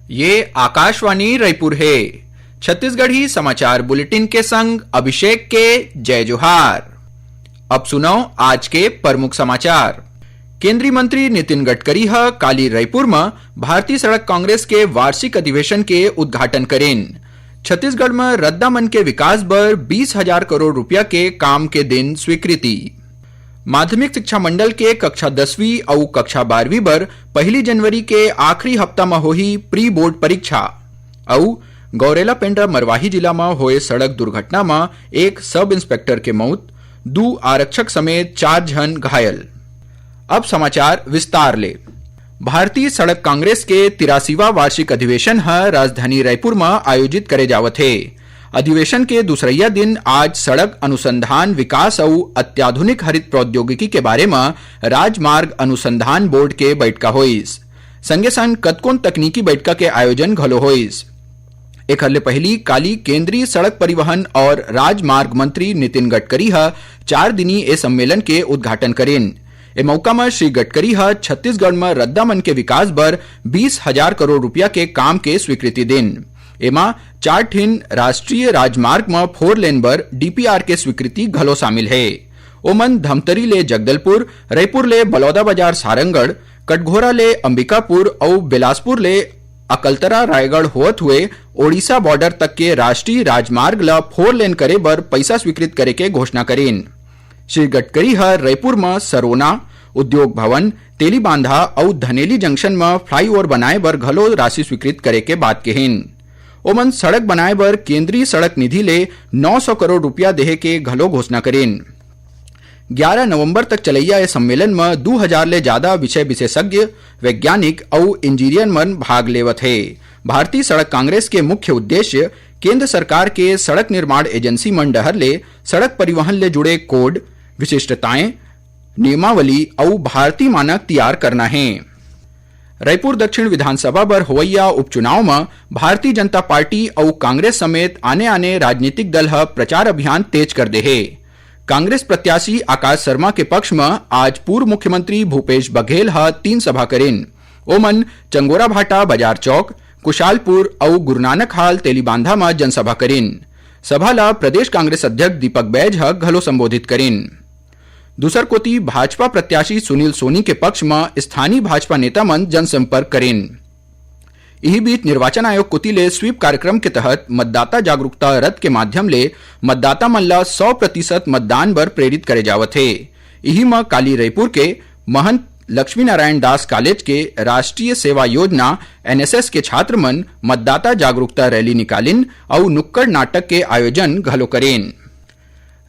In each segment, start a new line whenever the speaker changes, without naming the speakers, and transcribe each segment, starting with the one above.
ये आकाशवाणी रायपुर है। छत्तीसगढ़ी समाचार बुलेटिन के संग अभिषेक के जय जोहार। अब सुनो आज के प्रमुख समाचार। केंद्रीय मंत्री नितिन गडकरी काली रायपुर में भारतीय सड़क कांग्रेस के वार्षिक अधिवेशन के उद्घाटन करेन। छत्तीसगढ़ में रद्दा मन के विकास बर 20,000 करोड़ रुपया के काम के दिन स्वीकृति। माध्यमिक शिक्षा मंडल के कक्षा 10वीं और कक्षा 12वीं बर 1 जनवरी के आखिरी हफ्ता में होही प्री बोर्ड परीक्षा। और गौरेला पेंड्रा मरवाही जिला में होए सड़क दुर्घटना में एक सब इंस्पेक्टर के मौत, 2 आरक्षक समेत 4 जन घायल। अब समाचार विस्तार ले। भारतीय सड़क कांग्रेस के 83वां वार्षिक अधिवेशन राजधानी रायपुर में आयोजित करे जावत है। अधिवेशन के दूसरैया दिन आज सड़क अनुसंधान विकास और अत्याधुनिक हरित प्रौद्योगिकी के बारे में राजमार्ग अनुसंधान बोर्ड के बैठका होइस। संगे संग कतकोन तकनीकी बैठका के आयोजन घलो होइस। एक हल्ले पहली काली केंद्रीय सड़क परिवहन और राजमार्ग मंत्री नितिन गडकरी 4 दिनी ए सम्मेलन के उद्घाटन करेन। ए मौका में श्री गडकरी छत्तीसगढ़ में रद्दा मन के विकास बर 20,000 करोड़ रुपया के काम के स्वीकृति देन। एमा 4 ठिन राष्ट्रीय राजमार्ग में 4 लेन बर डीपीआर के स्वीकृति घलो शामिल है। ओमन धमतरी ले जगदलपुर, रायपुर ले बलौदा बाजार सारंगढ़, कटघोरा ले अंबिकापुर और बिलासपुर ले अकलतरा रायगढ़ होत हुए ओडिशा बॉर्डर तक के राष्ट्रीय राजमार्ग ला 4 लेन करे बर पैसा स्वीकृत करे के घोषणा करेन। श्री गडकरी रायपुर में सरोना, उद्योग भवन, तेलीबांधा और धनेली जंक्शन में फ्लाईओवर बनाए बर घलो राशि स्वीकृत करे के बात कहेन। ओमन सड़क बनाए बर केंद्रीय सड़क निधि ले 900 करोड़ रुपया देहे के घलो घोषणा करेन। 11 नवंबर तक चलैया ए सम्मेलन में 2000 ले ज्यादा विषय विशेषज्ञ, वैज्ञानिक और इंजीनियर मन भाग लेवत है। भारतीय सड़क कांग्रेस के मुख्य उद्देश्य केंद्र सरकार के सड़क निर्माण एजेंसी मन डहर ले सड़क परिवहन ले जुड़े कोड, विशिष्टताएं, नियमावली और भारतीय मानक तैयार करना है। रायपुर दक्षिण विधानसभा बर होवैया उपचुनाव में भारतीय जनता पार्टी और कांग्रेस समेत आने राजनीतिक दल प्रचार अभियान तेज कर दे है। कांग्रेस प्रत्याशी आकाश शर्मा के पक्ष में आज पूर्व मुख्यमंत्री भूपेश बघेल 3 सभा करेन। ओमन चंगोरा भाटा बाजार चौक, कुशालपुर और गुरुनानक हाल तेलीबांधा में जनसभा करेन। सभा ला प्रदेश कांग्रेस अध्यक्ष दीपक बैज घलो संबोधित करेन। दूसर कोती भाजपा प्रत्याशी सुनील सोनी के पक्ष में स्थानीय भाजपा नेता मन जनसंपर्क करेन। यही बीच निर्वाचन आयोग कोती ले स्वीप कार्यक्रम के तहत मतदाता जागरूकता रथ के माध्यम ले मतदाता मन ला 100% मतदान बर प्रेरित करे जावत है। यही में काली रायपुर के महंत लक्ष्मी नारायण दास कॉलेज के राष्ट्रीय सेवा योजना एनएसएस के छात्र मन मतदाता जागरूकता रैली निकालिन और नुक्कड़ नाटक के आयोजन घलो करेन।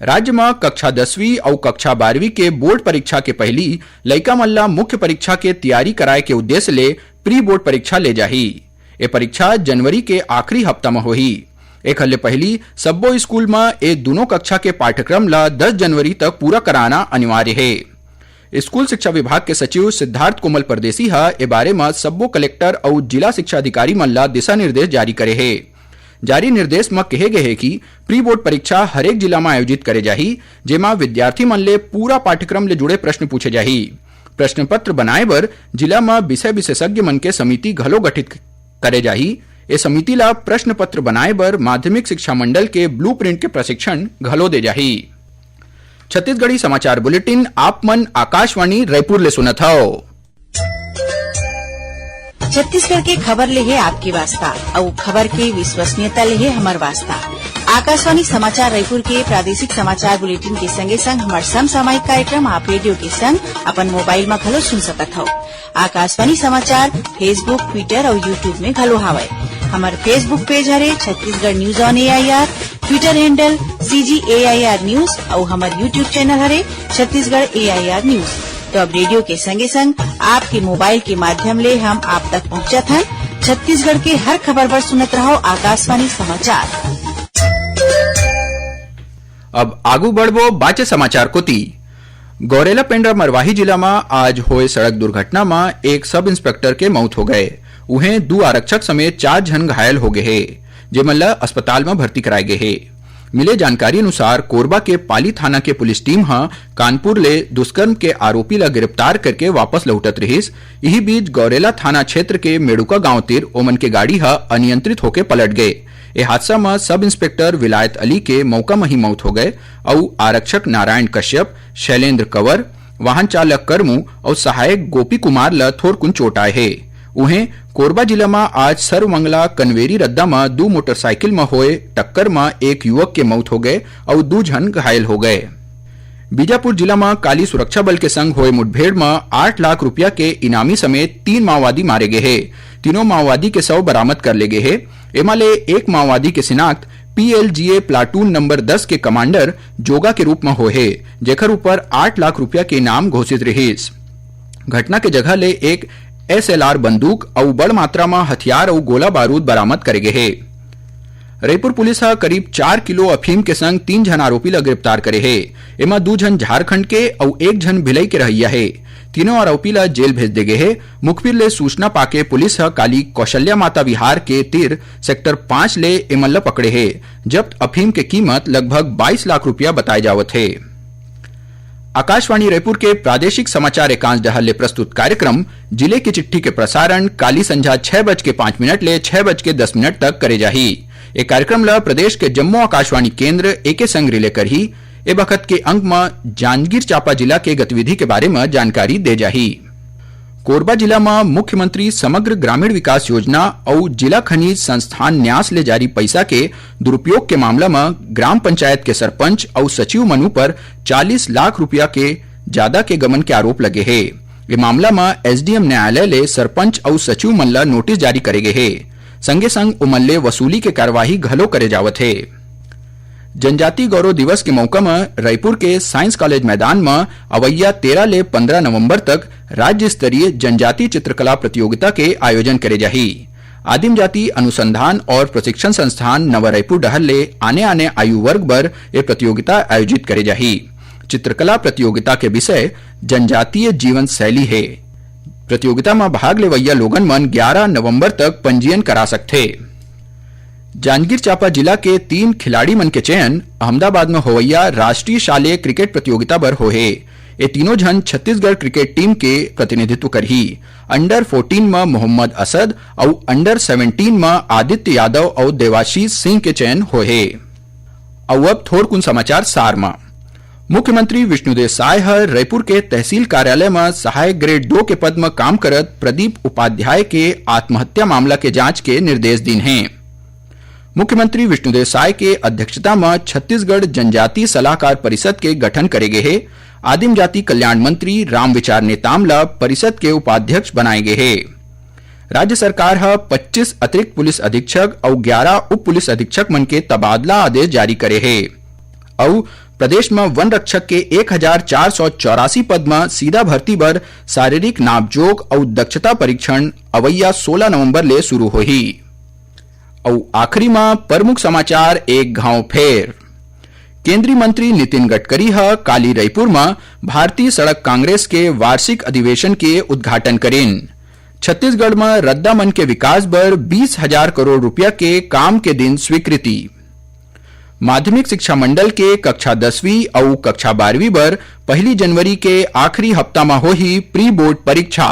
राज्य में कक्षा 10वीं और कक्षा 12वीं के बोर्ड परीक्षा के पहली लइका मन ला मुख्य परीक्षा के तैयारी कराए के उद्देश्य ले प्री बोर्ड परीक्षा ले जाही। ये परीक्षा जनवरी के आखिरी हफ्ता में होही। एक हल्ले पहली सब्बो स्कूल में ए दोनों कक्षा के पाठ्यक्रम ला 10 जनवरी तक पूरा कराना अनिवार्य है। स्कूल शिक्षा विभाग के सचिव सिद्धार्थ कोमल परदेसी ए बारे में सब्बो कलेक्टर और जिला शिक्षा अधिकारी मन ला दिशा निर्देश जारी करे है। जारी निर्देश में कहे गए है कि प्री बोर्ड परीक्षा हरेक जिला में आयोजित करे जाही, जेमा विद्यार्थी मन ले पूरा पाठ्यक्रम ले जुड़े प्रश्न पूछे जाही। प्रश्न पत्र बनाए बर जिला में विषय विशेषज्ञ मन के समिति घलो गठित करे जाही। ए समिति ला प्रश्न पत्र बनाए बर माध्यमिक शिक्षा मंडल के ब्लू प्रिंट के प्रशिक्षण घलो दे जाही। छत्तीसगढ़ी समाचार बुलेटिन आप मन आकाशवाणी रायपुर ले सुनत हव।
छत्तीसगढ़ के खबर ले है आपकी वास्ता और खबर के विश्वसनीयता ले है हमार वास्ता। आकाशवाणी समाचार रायपुर के प्रादेशिक समाचार बुलेटिन के संगे संग हमार समसामयिक कार्यक्रम आप रेडियो के संग अपन मोबाइल में घलो सुन सकत हो। आकाशवाणी समाचार फेसबुक, ट्विटर और यूट्यूब में घलो हावय। हमार Facebook page Hare Chhattisgarh news on AIR, Twitter handle CGAIR news और हमार यूट्यूब चैनल हरे छत्तीसगढ़ AIR न्यूज। तो अब रेडियो के संगे संग आपके मोबाइल के माध्यम ले हम आप तक पहुंचत हैं। छत्तीसगढ़ के हर खबर पर सुनत रहो आकाशवाणी समाचार।
अब आगू बढ़बो बाचे समाचार कोती। गौरेला पेंड्रा मरवाही जिला में आज होए सड़क दुर्घटना में एक सब इंस्पेक्टर के मौत हो गए। उन्हें 2 आरक्षक समेत 4 जन घायल हो गए हैं, जेमन ला अस्पताल में भर्ती कराए गए हैं। मिले जानकारी अनुसार कोरबा के पाली थाना के पुलिस टीम कानपुर ले दुष्कर्म के आरोपी ला गिरफ्तार करके वापस लौटत रहीस। यही बीच गौरेला थाना क्षेत्र के मेड़ुका गांव तीर ओमन के गाड़ी अनियंत्रित होकर पलट गए। ए हादसा में सब इंस्पेक्टर विलायत अली के मौका में ही मौत हो गए और आरक्षक नारायण कश्यप, शैलेंद्र कंवर, वाहन चालक करमू और सहायक गोपी कुमार ला थोरकुन चोट आए है। उन्हें कोरबा जिला में आज सर्वमंगला कनवेरी रद्दा में 2 मोटरसाइकिल में होए टक्कर में एक युवक के मौत हो गए और 2 जन घायल हो गए। बीजापुर जिला में काली सुरक्षा बल के संग होए मुठभेड़ में 8 लाख रुपया के इनामी समेत 3 माओवादी मारे गए हैं। तीनों माओवादी के शव बरामद कर ले गए हैं। एमाले एक माओवादी के शिनाख्त PLGA प्लाटून नंबर 10 के कमांडर जोगा के रूप में हो है, जेकर ऊपर 8 लाख रुपया के इनाम घोषित रहीस। घटना के जगह ले एक SLR बंदूक और बड़ मात्रा में हथियार और गोला बारूद बरामद करे गए है। रायपुर पुलिस करीब 4 किलो अफीम के संग 3 जन आरोपी ला गिरफ्तार करे है। एमा 2 जन झारखंड के और 1 जन भिलई के रहिया है। तीनों आरोपी ला जेल भेज दे गए है। मुखबिर ले सूचना पाके पुलिस काली कौशल्या माता विहार के तीर सेक्टर 5 ले एमन ला पकड़े है। जब्त अफीम के कीमत लगभग 22 लाख रुपया बताए जावत है। आकाशवाणी रायपुर के प्रादेशिक समाचार एकांश डहर ले प्रस्तुत कार्यक्रम जिले की चिट्ठी के प्रसारण काली संझा 6:05 ले 6:10 तक करे जाही। ए कार्यक्रम ला प्रदेश के जम्मू आकाशवाणी केंद्र एके संग रिले करही। ए बखत के अंक में जांजगीर चांपा जिला के गतिविधि के बारे में जानकारी दे जाही। कोरबा जिला में मुख्यमंत्री समग्र ग्रामीण विकास योजना और जिला खनिज संस्थान न्यास ले जारी पैसा के दुरुपयोग के मामला में ग्राम पंचायत के सरपंच और सचिव मनु पर 40 लाख रुपया के ज्यादा के गमन के आरोप लगे हैं। ये मामला में SDM न्यायालय ले सरपंच और सचिव मन ला नोटिस जारी करे गए है। संगे संग उमन ले वसूली के कार्यवाही घलो करे जावत है। जनजाति गौरव दिवस के मौका में रायपुर के साइंस कॉलेज मैदान में अवैया 13 ले 15 नवंबर तक राज्य स्तरीय जनजाति चित्रकला प्रतियोगिता के आयोजन करे जाही। आदिम जाति अनुसंधान और प्रशिक्षण संस्थान नवा रायपुर डहर ले आने आयु वर्ग बर ये प्रतियोगिता आयोजित करे जाही। चित्रकला प्रतियोगिता के विषय जनजातीय जीवन शैली है। प्रतियोगिता में भाग लेवैया लोगन मन 11 नवंबर तक पंजीयन करा सकथे। जांजगीर चांपा जिला के 3 खिलाड़ी मन के चयन अहमदाबाद में होवैया राष्ट्रीय शालेय क्रिकेट प्रतियोगिता बर हो है। ये तीनों जन छत्तीसगढ़ क्रिकेट टीम के प्रतिनिधित्व करही। अंडर 14 में मोहम्मद असद और अंडर 17 में आदित्य यादव और देवाशीष सिंह के चयन हो है। अब थोड़कुन समाचार सार में मुख्यमंत्री विष्णुदेव साय रायपुर के तहसील कार्यालय में सहायक ग्रेड 2 के पद में काम करत प्रदीप उपाध्याय के आत्महत्या मामला के जांच के निर्देश दिन हैं। मुख्यमंत्री विष्णुदेव साय के अध्यक्षता में छत्तीसगढ़ जनजाति सलाहकार परिषद के गठन करे गए है। आदिम जाति कल्याण मंत्री रामविचार नेताम ला परिषद के उपाध्यक्ष बनाए गए है। राज्य सरकार 25 अतिरिक्त पुलिस अधीक्षक और 11 उप पुलिस अधीक्षक मन के तबादला आदेश जारी करे है। और प्रदेश में वन रक्षक के 1484 पद में सीधा भर्ती बर शारीरिक नापजोक और दक्षता परीक्षण अवैया 16 नवंबर ले शुरू होही। और आखिरी में प्रमुख समाचार एक घाव फेर। केंद्रीय मंत्री नितिन गडकरी काली रायपुर में भारतीय सड़क कांग्रेस के वार्षिक अधिवेशन के उद्घाटन करें। छत्तीसगढ़ में रद्दा मन के विकास बर 20,000 करोड़ रुपया के काम के दिन स्वीकृति। माध्यमिक शिक्षा मंडल के कक्षा 10वीं और कक्षा 12वीं बर 1 जनवरी के आखिरी हफ्ता में होही प्री बोर्ड परीक्षा।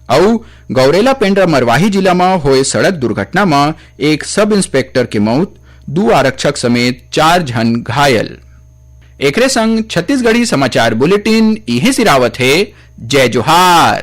और गौरेला पेंड्रा मरवाही जिला में होए सड़क दुर्घटना में एक सब इंस्पेक्टर के मौत, 2 आरक्षक समेत 4 जन घायल। एकरे संग छत्तीसगढ़ी समाचार बुलेटिन इहे सिरावत है। जय जोहार।